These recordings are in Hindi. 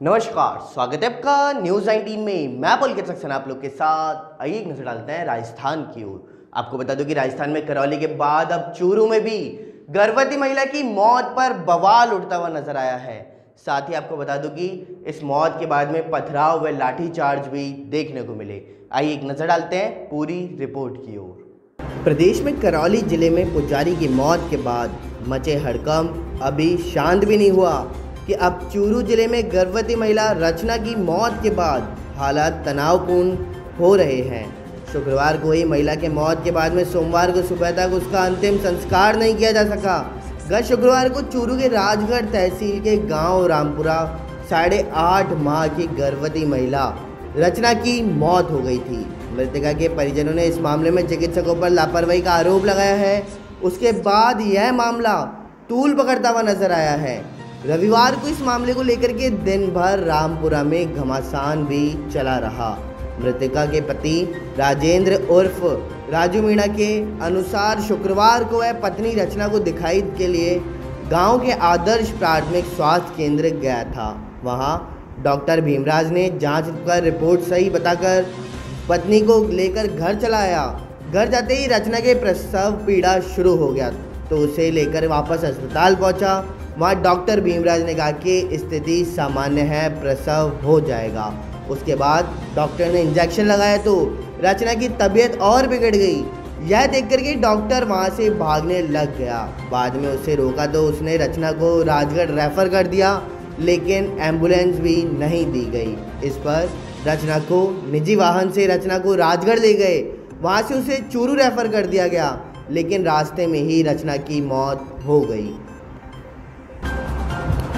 नमस्कार, स्वागत है आपका न्यूज 19 में। मैं पुलकित सक्सेना आप लोग के साथ। आइए एक नजर डालते हैं राजस्थान की ओर। आपको बता दूं कि राजस्थान में करौली के बाद अब चूरू में भी गर्भवती महिला की मौत पर बवाल उठता हुआ नजर आया है। साथ ही आपको बता दूं कि इस मौत के बाद में पथराव व लाठीचार्ज भी देखने को मिले। आइए एक नजर डालते हैं पूरी रिपोर्ट की ओर। प्रदेश में करौली जिले में पुजारी की मौत के बाद मचे हड़कंप अभी शांत भी नहीं हुआ कि अब चूरू जिले में गर्भवती महिला रचना की मौत के बाद हालात तनावपूर्ण हो रहे हैं। शुक्रवार को ही महिला के मौत के बाद में सोमवार को सुबह तक उसका अंतिम संस्कार नहीं किया जा सका। गत शुक्रवार को चूरू के राजगढ़ तहसील के गांव रामपुरा 8.5 माह की गर्भवती महिला रचना की मौत हो गई थी। मृतका के परिजनों ने इस मामले में चिकित्सकों पर लापरवाही का आरोप लगाया है। उसके बाद यह मामला तूल पकड़ता हुआ नजर आया है। रविवार को इस मामले को लेकर के दिन भर रामपुरा में घमासान भी चला रहा। मृतका के पति राजेंद्र उर्फ राजू मीणा के अनुसार शुक्रवार को वह पत्नी रचना को दिखाई के लिए गांव के आदर्श प्राथमिक स्वास्थ्य केंद्र गया था। वहां डॉक्टर भीमराज ने जांच कर रिपोर्ट सही बताकर पत्नी को लेकर घर चला आया। घर जाते ही रचना के प्रसव पीड़ा शुरू हो गया तो उसे लेकर वापस अस्पताल पहुंचा। वहाँ डॉक्टर भीमराज ने कहा कि स्थिति सामान्य है, प्रसव हो जाएगा। उसके बाद डॉक्टर ने इंजेक्शन लगाया तो रचना की तबीयत और बिगड़ गई। यह देख कर के डॉक्टर वहाँ से भागने लग गया। बाद में उसे रोका तो उसने रचना को राजगढ़ रेफर कर दिया, लेकिन एम्बुलेंस भी नहीं दी गई। इस पर रचना को निजी वाहन से रचना को राजगढ़ ले गए। वहाँ से उसे चूरू रेफर कर दिया गया, लेकिन रास्ते में ही रचना की मौत हो गई।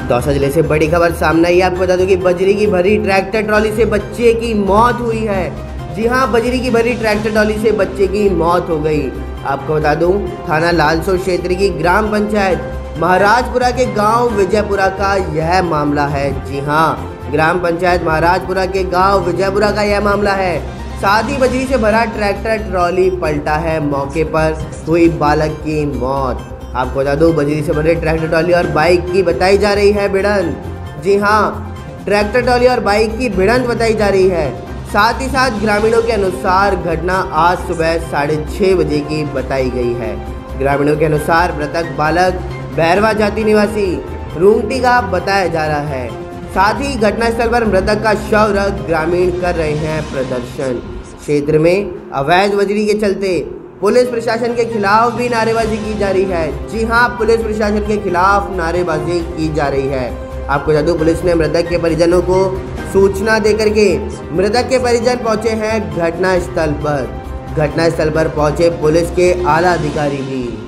दौसा जिले से बड़ी खबर सामने आई। आपको बता दूं कि बजरी की भरी ट्रैक्टर ट्रॉली से बच्चे की मौत हुई है। जी हां, बजरी की भरी ट्रैक्टर ट्रॉली से बच्चे की मौत हो गई। आपको बता दूं, थाना लालसोट क्षेत्र की ग्राम पंचायत महाराजपुरा के गांव विजयपुरा का यह मामला है। जी हां, ग्राम पंचायत महाराजपुरा के गांव विजयपुरा का यह मामला है। साथ ही बजरी से भरा ट्रैक्टर ट्रॉली पलटा है। मौके पर हुई बालक की मौत। आपको बता दो, बजरी से भरे ट्रैक्टर ट्रॉली और बाइक की बताई जा रही है भिड़ंत। जी हाँ, ट्रैक्टर ट्रॉली और बाइक की भिड़ंत बताई जा रही है। साथ ही साथ ग्रामीणों के अनुसार घटना आज सुबह 6:30 बजे की बताई गई है। ग्रामीणों के अनुसार मृतक बालक बैरवा जाति निवासी रूंगटी का बताया जा रहा है। साथ ही घटनास्थल पर मृतक का शव रख ग्रामीण कर रहे हैं प्रदर्शन। क्षेत्र में अवैध बजरी के चलते पुलिस प्रशासन के खिलाफ भी नारेबाजी की जा रही है। जी हां, पुलिस प्रशासन के खिलाफ नारेबाजी की जा रही है। आपको बता दूं, पुलिस ने मृतक के परिजनों को सूचना देकर के मृतक के परिजन पहुंचे हैं घटनास्थल पर। घटनास्थल पर पहुंचे पुलिस के आला अधिकारी भी।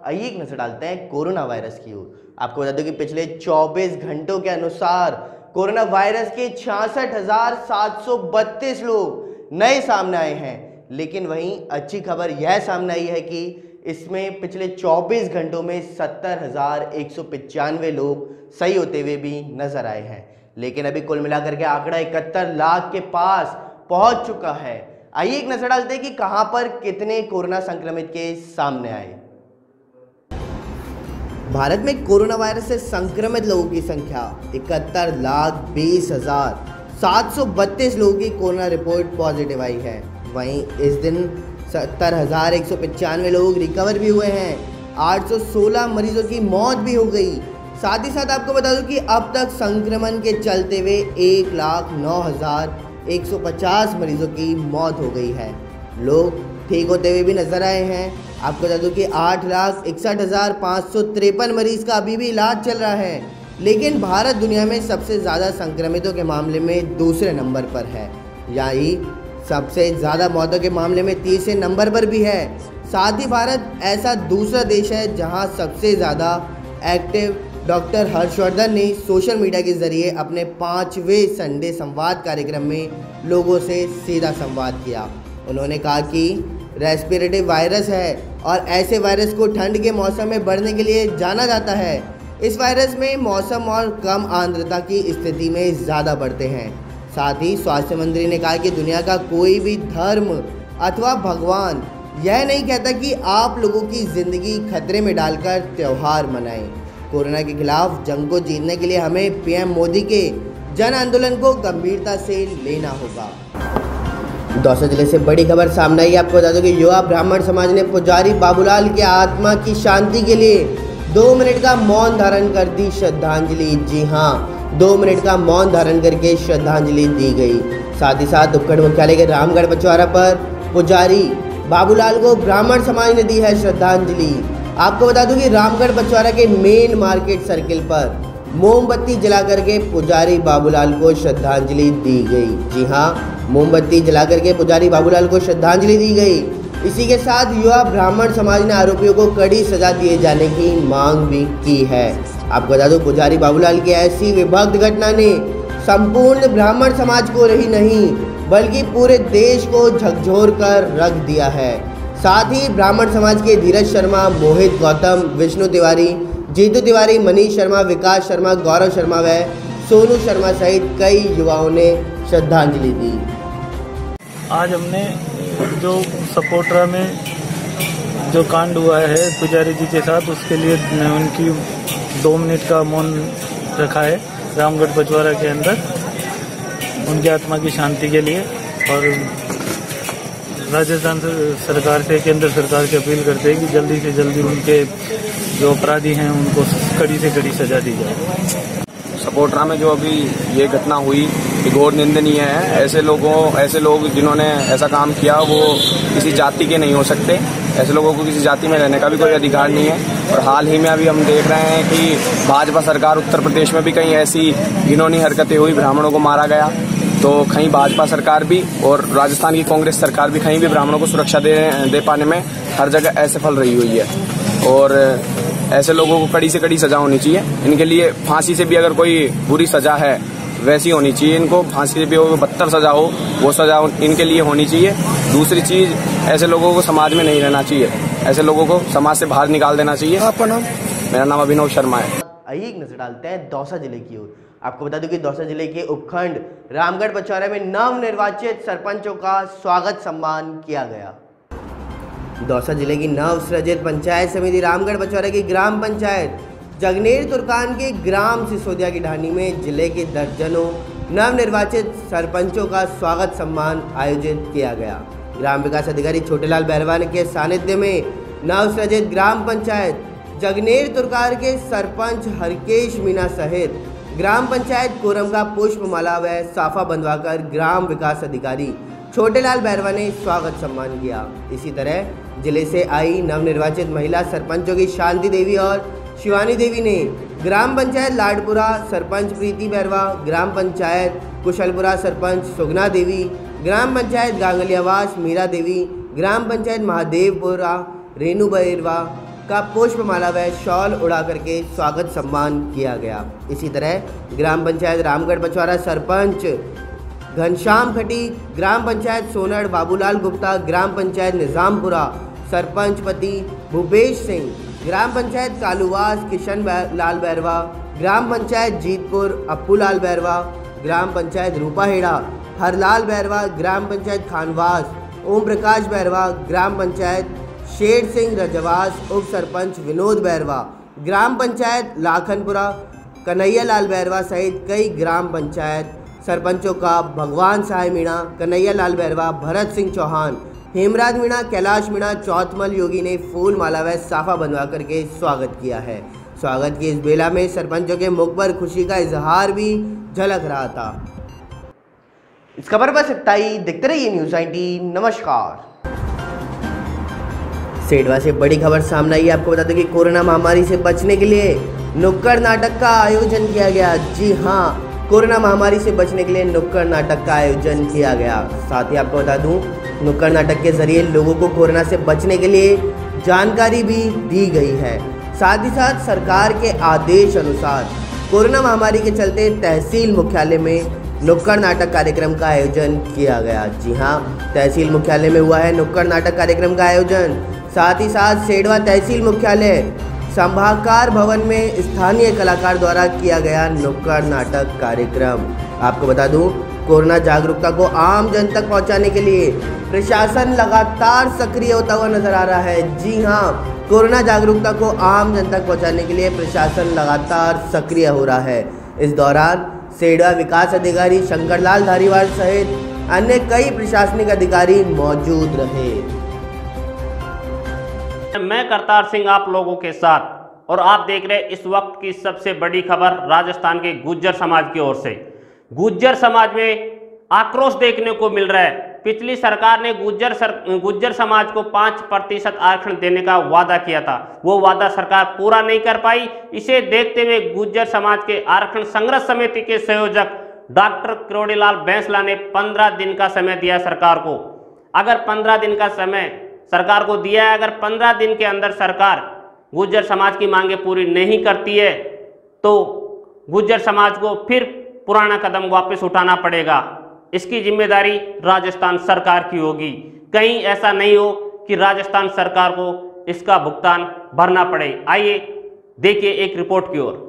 आइए एक नजर डालते हैं कोरोना वायरस की ओर। आपको बता दूं कि पिछले 24 घंटों के अनुसार कोरोना वायरस के 66,732 लोग नए सामने आए हैं। लेकिन वहीं अच्छी खबर यह सामने आई है कि इसमें पिछले 24 घंटों में 70,195 लोग सही होते हुए भी नजर आए हैं। लेकिन अभी कुल मिलाकर के आंकड़ा 71 लाख के पास पहुंच चुका है। आइए एक नजर डालते हैं कि कहां पर कितने कोरोना संक्रमित के सामने आए। भारत में कोरोना वायरस से संक्रमित लोगों की संख्या 71,20,732 लोगों की कोरोना रिपोर्ट पॉजिटिव आई है। वहीं इस दिन 70,195 लोग रिकवर भी हुए हैं। 816 मरीजों की मौत भी हो गई। साथ ही साथ आपको बता दूं कि अब तक संक्रमण के चलते हुए 1,09,150 मरीजों की मौत हो गई है। लोग ठीक होते हुए भी नजर आए हैं। आपको बता दूं कि 8,61,553 मरीज का अभी भी इलाज चल रहा है। लेकिन भारत दुनिया में सबसे ज़्यादा संक्रमितों के मामले में दूसरे नंबर पर है। यही सबसे ज़्यादा मौतों के मामले में तीसरे नंबर पर भी है। साथ ही भारत ऐसा दूसरा देश है जहां सबसे ज़्यादा एक्टिव डॉक्टर हर्षवर्धन ने सोशल मीडिया के ज़रिए अपने 5वें संडे संवाद कार्यक्रम में लोगों से सीधा संवाद किया। उन्होंने कहा कि रेस्पिरेटरी वायरस है और ऐसे वायरस को ठंड के मौसम में बढ़ने के लिए जाना जाता है। इस वायरस में मौसम और कम आर्द्रता की स्थिति में ज़्यादा बढ़ते हैं। साथ ही स्वास्थ्य मंत्री ने कहा कि दुनिया का कोई भी धर्म अथवा भगवान यह नहीं कहता कि आप लोगों की ज़िंदगी खतरे में डालकर त्यौहार मनाएं। कोरोना के खिलाफ जंग को जीतने के लिए हमें पीएम मोदी के जन आंदोलन को गंभीरता से लेना होगा। दौसा जिले से बड़ी खबर सामने आई। आपको बता दूं कि युवा ब्राह्मण समाज ने पुजारी बाबूलाल की आत्मा की शांति के लिए 2 मिनट का मौन धारण कर दी श्रद्धांजलि। जी हां, 2 मिनट का मौन धारण करके श्रद्धांजलि दी गई। साथ ही साथ उपखंड मुख्यालय के रामगढ़ बछवाड़ा पर पुजारी बाबूलाल को ब्राह्मण समाज ने दी है श्रद्धांजलि। आपको बता दूं कि रामगढ़ बछवाड़ा के मेन मार्केट सर्किल पर मोमबत्ती जला करके पुजारी बाबूलाल को श्रद्धांजलि दी गई। जी हां, मोमबत्ती जला करके पुजारी बाबूलाल को श्रद्धांजलि दी गई। इसी के साथ युवा ब्राह्मण समाज ने आरोपियों को कड़ी सजा दिए जाने की मांग भी की है। आपको बता दूं पुजारी बाबूलाल की ऐसी विभक्त घटना ने संपूर्ण ब्राह्मण समाज को ही नहीं बल्कि पूरे देश को झकझोर कर रख दिया है। साथ ही ब्राह्मण समाज के धीरज शर्मा, मोहित गौतम, विष्णु तिवारी, जीतू तिवारी, मनीष शर्मा, विकास शर्मा, गौरव शर्मा व सोनू शर्मा सहित कई युवाओं ने श्रद्धांजलि दी। आज हमने जो सपोटरा में जो कांड हुआ है पुजारी जी के साथ, उसके लिए उनकी 2 मिनट का मौन रखा है रामगढ़ बछवाड़ा के अंदर, उनकी आत्मा की शांति के लिए। और राजस्थान सरकार से, केंद्र सरकार से अपील करते हैं कि जल्दी से जल्दी उनके जो अपराधी हैं उनको कड़ी से कड़ी सजा दी जाए। सपोटरा में जो अभी ये घटना हुई ये घोर निंदनीय है। ऐसे लोग जिन्होंने ऐसा काम किया वो किसी जाति के नहीं हो सकते। ऐसे लोगों को किसी जाति में रहने का भी कोई अधिकार नहीं है। और हाल ही में अभी हम देख रहे हैं कि भाजपा सरकार उत्तर प्रदेश में भी कहीं ऐसी घिनौनी हरकतें हुई, ब्राह्मणों को मारा गया। तो कहीं भाजपा सरकार भी और राजस्थान की कांग्रेस सरकार भी कहीं भी ब्राह्मणों को सुरक्षा दे पाने में हर जगह असफल रही हुई है। और ऐसे लोगों को कड़ी से कड़ी सजा होनी चाहिए। इनके लिए फांसी से भी अगर कोई बुरी सजा है वैसी होनी चाहिए। इनको फांसी से भी 72 सजा हो, वो सजा इनके लिए होनी चाहिए। दूसरी चीज, ऐसे लोगों को समाज में नहीं रहना चाहिए। ऐसे लोगों को समाज से बाहर निकाल देना चाहिए। आपका नाम? मेरा नाम अभिनव शर्मा है। आइए एक नजर डालते हैं दौसा जिले की ओर। आपको बता दूं कि दौसा जिले के उपखंड रामगढ़ बछवाड़ा में नवनिर्वाचित सरपंचों का स्वागत सम्मान किया गया। दौसा जिले की नवसृजित पंचायत समिति रामगढ़ बछवाड़ा की ग्राम पंचायत जगनेर तुर्कान के ग्राम सिसोदिया की ढाणी में जिले के दर्जनों नवनिर्वाचित सरपंचों का स्वागत सम्मान आयोजित किया गया। ग्राम विकास अधिकारी छोटेलाल बैरवान के सानिध्य में नवसृजित ग्राम पंचायत जगनेर तुर्कान के सरपंच हरकेश मीना सहित ग्राम पंचायत कोरम का पुष्पमाला व साफा बंधवाकर ग्राम विकास अधिकारी छोटेलाल बैरवा ने स्वागत सम्मान किया। इसी तरह जिले से आई नवनिर्वाचित महिला सरपंचों की शांति देवी और शिवानी देवी ने ग्राम पंचायत लाडपुरा सरपंच प्रीति बैरवा, ग्राम पंचायत कुशलपुरा सरपंच सुगना देवी, ग्राम पंचायत गांगलियावास मीरा देवी, ग्राम पंचायत महादेवपुरा रेणु बैरवा का पुष्पमाला व शॉल उड़ा करके स्वागत सम्मान किया गया। इसी तरह ग्राम पंचायत रामगढ़ बछवाड़ा सरपंच घनश्याम खटी, ग्राम पंचायत सोनड़ बाबूलाल गुप्ता, ग्राम पंचायत निजामपुरा सरपंच पति भूपेश सिंह, ग्राम पंचायत कालूवास किशन लाल बैरवा, ग्राम पंचायत जीतपुर अप्पू लाल बैरवा, ग्राम पंचायत रूपाहेड़ा हरलाल बैरवा, ग्राम पंचायत खानवास ओम प्रकाश बैरवा, ग्राम पंचायत शेर सिंह रजवास उप सरपंच विनोद बैरवा, ग्राम पंचायत लाखनपुरा कन्हैया लाल बैरवा सहित कई ग्राम पंचायत सरपंचों का भगवान सहाय मीणा, कन्हैया लाल बैरवा, भरत सिंह चौहान, हेमराज मीणा, कैलाश मीणा, चौथमल योगी ने फूल माला व साफा बंधवा करके स्वागत किया है। स्वागत की इस बेला में सरपंचों के मुख पर खुशी का इजहार भी झलक रहा था। इस खबर पर इतना ही। देखते रहिए न्यूज़ 19। नमस्कार। सेडवा से बड़ी खबर सामने आई। आपको बता दें कि कोरोना महामारी से बचने के लिए नुक्कड़ नाटक का आयोजन किया गया। जी हाँ, कोरोना महामारी से बचने के लिए नुक्कड़ नाटक का आयोजन किया गया। साथ ही आपको बता दूं, नुक्कड़ नाटक के जरिए लोगों को कोरोना से बचने के लिए जानकारी भी दी गई है। साथ ही साथ सरकार के आदेश अनुसार कोरोना महामारी के चलते तहसील मुख्यालय में नुक्कड़ नाटक कार्यक्रम का आयोजन किया गया। जी हाँ, तहसील मुख्यालय में हुआ है नुक्कड़ नाटक कार्यक्रम का आयोजन। साथ ही साथ सेडवा तहसील मुख्यालय संभागकार भवन में स्थानीय कलाकार द्वारा किया गया नुक्कड़ नाटक कार्यक्रम। आपको बता दूं, कोरोना जागरूकता को आम जन तक पहुंचाने के लिए प्रशासन लगातार सक्रिय होता हुआ नजर आ रहा है। जी हाँ, कोरोना जागरूकता को आम जन तक पहुंचाने के लिए प्रशासन लगातार सक्रिय हो रहा है। इस दौरान सेडा विकास अधिकारी शंकरलाल धारीवाल सहित अन्य कई प्रशासनिक अधिकारी मौजूद रहे। मैं करतार सिंह आप लोगों के साथ, और आप देख रहे हैं इस वक्त की सबसे बड़ी खबर राजस्थान के गुज्जर समाज की ओर से। गुज्जर समाज में आक्रोश देखने को मिल रहा है। पिछली सरकार ने गुज्जर समाज को 5% आरक्षण देने का वादा किया था, वो वादा सरकार पूरा नहीं कर पाई। इसे देखते हुए गुज्जर समाज के आरक्षण संघर्ष समिति के संयोजक डॉक्टर किरोड़ीलाल बैंसला ने 15 दिन का समय दिया सरकार को। अगर 15 दिन का समय सरकार को दिया है, अगर 15 दिन के अंदर सरकार गुज्जर समाज की मांगे पूरी नहीं करती है तो गुज्जर समाज को फिर पुराना कदम वापस उठाना पड़ेगा। इसकी जिम्मेदारी राजस्थान सरकार की होगी। कहीं ऐसा नहीं हो कि राजस्थान सरकार को इसका भुगतान भरना पड़े। आइए देखिए एक रिपोर्ट की ओर।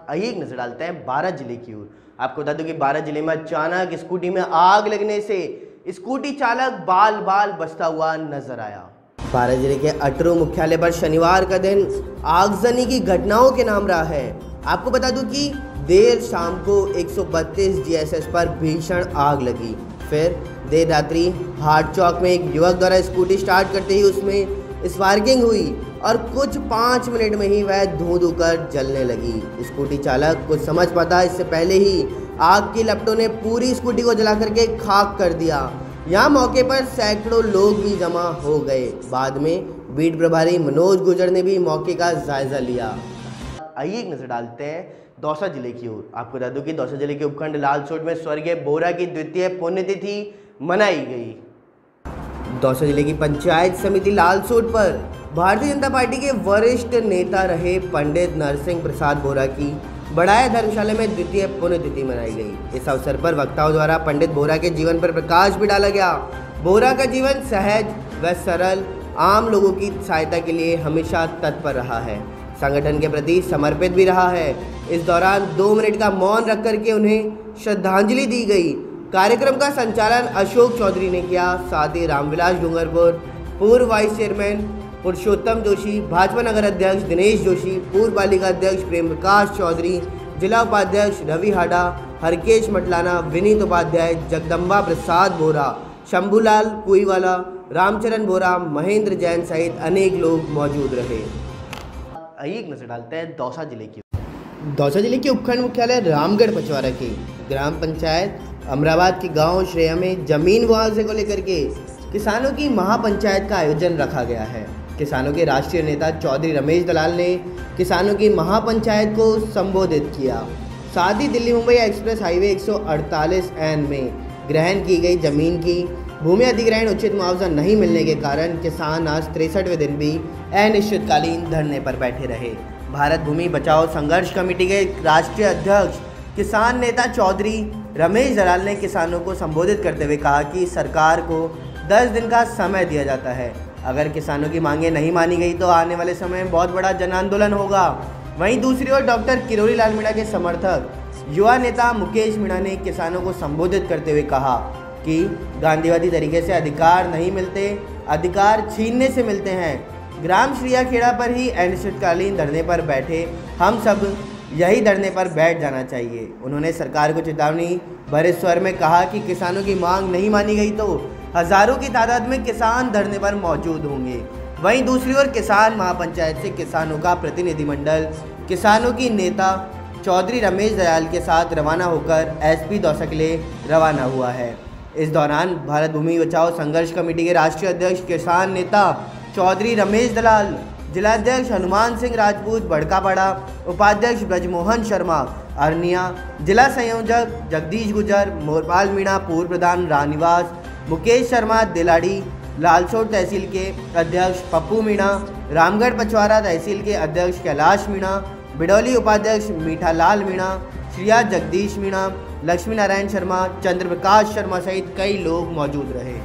आइए एक नजर डालते हैं 12 जिले की ओर। आपको बता दूं कि 12 जिले में अचानक स्कूटी में आग लगने से स्कूटी चालक बाल बाल बचता हुआ नजर आया। 12 जिले के अटरू मुख्यालय पर शनिवार का दिन आगजनी की घटनाओं के नाम रहा है। आपको बता दूं कि देर शाम को 132 GSS पर भीषण आग लगी। फिर देर रात्रि हाट चौक में एक युवक द्वारा स्कूटी स्टार्ट करते ही उसमें स्पार्किंग हुई और कुछ 5 मिनट में ही वह धुआं कर जलने लगी। स्कूटी चालक कुछ समझ पाता इससे पहले ही आग की लपटों ने पूरी स्कूटी को जला करके खाक कर दिया। यहाँ मौके पर सैकड़ों लोग भी जमा हो गए। बाद में बीट प्रभारी मनोज गुर्जर ने भी मौके का जायजा लिया। आइए एक नजर डालते हैं दौसा जिले की ओर। आपको बता दूं कि दौसा जिले के उपखंड लालसोट में स्वर्गीय बोरा की द्वितीय पुण्यतिथि मनाई गई। दौसा जिले की पंचायत समिति लालसोट पर भारतीय जनता पार्टी के वरिष्ठ नेता रहे पंडित नरसिंह प्रसाद बोरा की बड़ाया धर्मशाला में द्वितीय पुण्यतिथि मनाई गई। इस अवसर पर वक्ताओं द्वारा पंडित बोरा के जीवन पर प्रकाश भी डाला गया। बोरा का जीवन सहज व सरल, आम लोगों की सहायता के लिए हमेशा तत्पर रहा है, संगठन के प्रति समर्पित भी रहा है। इस दौरान 2 मिनट का मौन रख करके उन्हें श्रद्धांजलि दी गई। कार्यक्रम का संचालन अशोक चौधरी ने किया। साथ ही रामविलास डूंगरपुर, पूर्व वाइस चेयरमैन पुरुषोत्तम जोशी, भाजपा नगर अध्यक्ष दिनेश जोशी, पूर्व पालिका अध्यक्ष प्रेम प्रकाश चौधरी, जिला उपाध्यक्ष रवि हाडा, हरकेश मटलाना, विनीत उपाध्याय, जगदम्बा प्रसाद बोरा, शंभूलाल कुईवाला, रामचरण बोरा, महेंद्र जैन सहित अनेक लोग मौजूद रहे। आइए एक नजर डालते हैं दौसा जिले की। दौसा जिले के उपखंड मुख्यालय रामगढ़ पचवारा की ग्राम पंचायत अमराबाद के गांव श्रेया में जमीन मुआवजे को लेकर के किसानों की महापंचायत का आयोजन रखा गया है। किसानों के राष्ट्रीय नेता चौधरी रमेश दलाल ने किसानों की महापंचायत को संबोधित किया। साथ ही Delhi Mumbai express highway 148N में ग्रहण की गई जमीन की भूमि अधिग्रहण उचित मुआवजा नहीं मिलने के कारण किसान आज 63वें दिन भी अनिश्चितकालीन धरने पर बैठे रहे। भारत भूमि बचाओ संघर्ष कमेटी के राष्ट्रीय अध्यक्ष किसान नेता चौधरी रमेश दलाल ने किसानों को संबोधित करते हुए कहा कि सरकार को 10 दिन का समय दिया जाता है। अगर किसानों की मांगें नहीं मानी गई तो आने वाले समय में बहुत बड़ा जन आंदोलन होगा। वहीं दूसरी ओर डॉक्टर किरोड़ी लाल मीणा के समर्थक युवा नेता मुकेश मीणा ने किसानों को संबोधित करते हुए कहा कि गांधीवादी तरीके से अधिकार नहीं मिलते, अधिकार छीनने से मिलते हैं। ग्राम श्रिया खेड़ा पर ही अनिश्चितकालीन धरने पर बैठे हम सब यही धरने पर बैठ जाना चाहिए। उन्होंने सरकार को चेतावनी भरे स्वर में कहा कि किसानों की मांग नहीं मानी गई तो हजारों की तादाद में किसान धरने पर मौजूद होंगे। वहीं दूसरी ओर किसान महापंचायत से किसानों का प्रतिनिधिमंडल किसानों की नेता चौधरी रमेश दलाल के साथ रवाना होकर एसपी दौसा के लिए रवाना हुआ है। इस दौरान भारत भूमि बचाओ संघर्ष कमेटी के राष्ट्रीय अध्यक्ष किसान नेता चौधरी रमेश दलाल, जिलाध्यक्ष हनुमान सिंह राजपूत बड़कापाड़ा, उपाध्यक्ष ब्रजमोहन शर्मा अरनिया, जिला संयोजक जगदीश गुजर, मोरपाल मीणा पूर्व प्रधान रानीवास, मुकेश शर्मा दिलाड़ी, लालसोट तहसील के अध्यक्ष पप्पू मीणा, रामगढ़ पचवारा तहसील के अध्यक्ष कैलाश मीणा, बिडौली उपाध्यक्ष मीठालाल मीणा, श्रिया जगदीश मीणा, लक्ष्मी नारायण शर्मा, चंद्र प्रकाश शर्मा सहित कई लोग मौजूद रहे।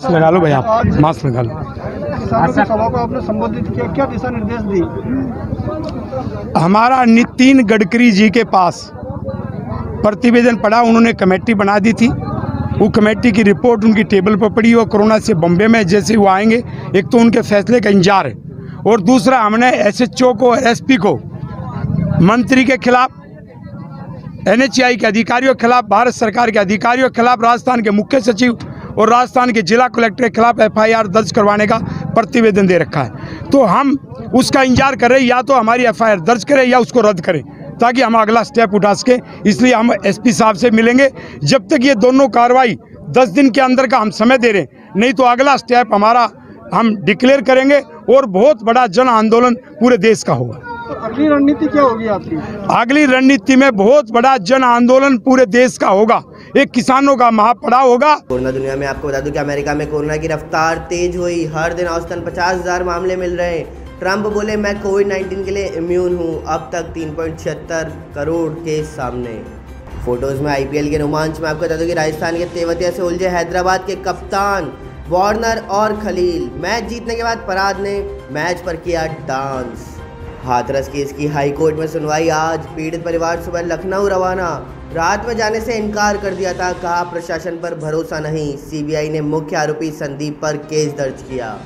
लगा लो भैया, मास्क लगा लो। किसानों की सभा को आपने संबोधित किया, क्या दिशा निर्देश दी? हमारा नितिन गडकरी जी के पास प्रतिवेदन पड़ा, उन्होंने कमेटी बना दी थी। वो कमेटी की रिपोर्ट उनकी टेबल पर पड़ी और कोरोना से बम्बे में जैसे वो आएंगे, एक तो उनके फैसले का इंतजार है और दूसरा हमने SHO को, SP को, मंत्री के खिलाफ, NHI के अधिकारियों के खिलाफ, भारत सरकार के अधिकारियों के खिलाफ, राजस्थान के मुख्य सचिव और राजस्थान के जिला कलेक्टर के खिलाफ FIR दर्ज करवाने का प्रतिवेदन दे रखा है। तो हम उसका इंतजार कर रहे हैं, या तो हमारी FIR दर्ज करें या उसको रद्द करें ताकि हम अगला स्टेप उठा सके। इसलिए हम SP साहब से मिलेंगे। जब तक ये दोनों कार्रवाई 10 दिन के अंदर का हम समय दे रहे हैं, नहीं तो अगला स्टेप हमारा हम डिक्लेयर करेंगे और बहुत बड़ा जन आंदोलन पूरे देश का होगा। तो अगली रणनीति क्या होगी आपकी? अगली रणनीति में बहुत बड़ा जन आंदोलन पूरे देश का होगा, एक किसानों का महापड़ाव होगा। कोरोना दुनिया में आपको बता दूं कि अमेरिका में कोरोना की रफ्तार तेज हुई, हर दिन औसतन 50,000 मामले मिल रहे हैं। ट्रंप बोले मैं कोविड-19 के लिए इम्यून हूं। अब तक 3.76 करोड़ केस सामने। फोटोज में IPL के रोमांच में आपको बता दूं कि राजस्थान के तेवतिया से उलझे हैदराबाद के कप्तान वार्नर और खलील। मैच जीतने के बाद फरहाद ने मैच पर किया डांस। हाथरस केस की हाई कोर्ट में सुनवाई आज। पीड़ित परिवार सुबह लखनऊ रवाना, रात में जाने से इनकार कर दिया था। कहा प्रशासन पर भरोसा नहीं। CBI ने मुख्य आरोपी संदीप पर केस दर्ज किया।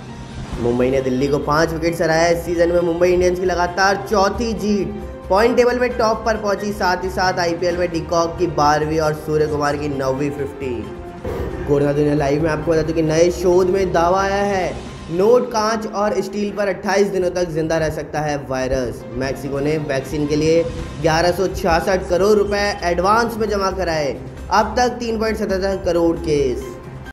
मुंबई ने दिल्ली को 5 विकेट से हराया। इस सीजन में मुंबई इंडियंस की लगातार चौथी जीत, पॉइंट टेबल में टॉप पर पहुंची। साथ ही साथ IPL में डिकॉक की 12वीं और सूर्य कुमार की 9वीं 50। कोरोना दुनिया लाइव में आपको बता दूं कि नए शोध में दावा आया है, नोट, कांच और स्टील पर 28 दिनों तक जिंदा रह सकता है वायरस। मैक्सिको ने वैक्सीन के लिए 1166 करोड़ रुपए एडवांस में जमा कराए। अब तक 3.77 करोड़ केस।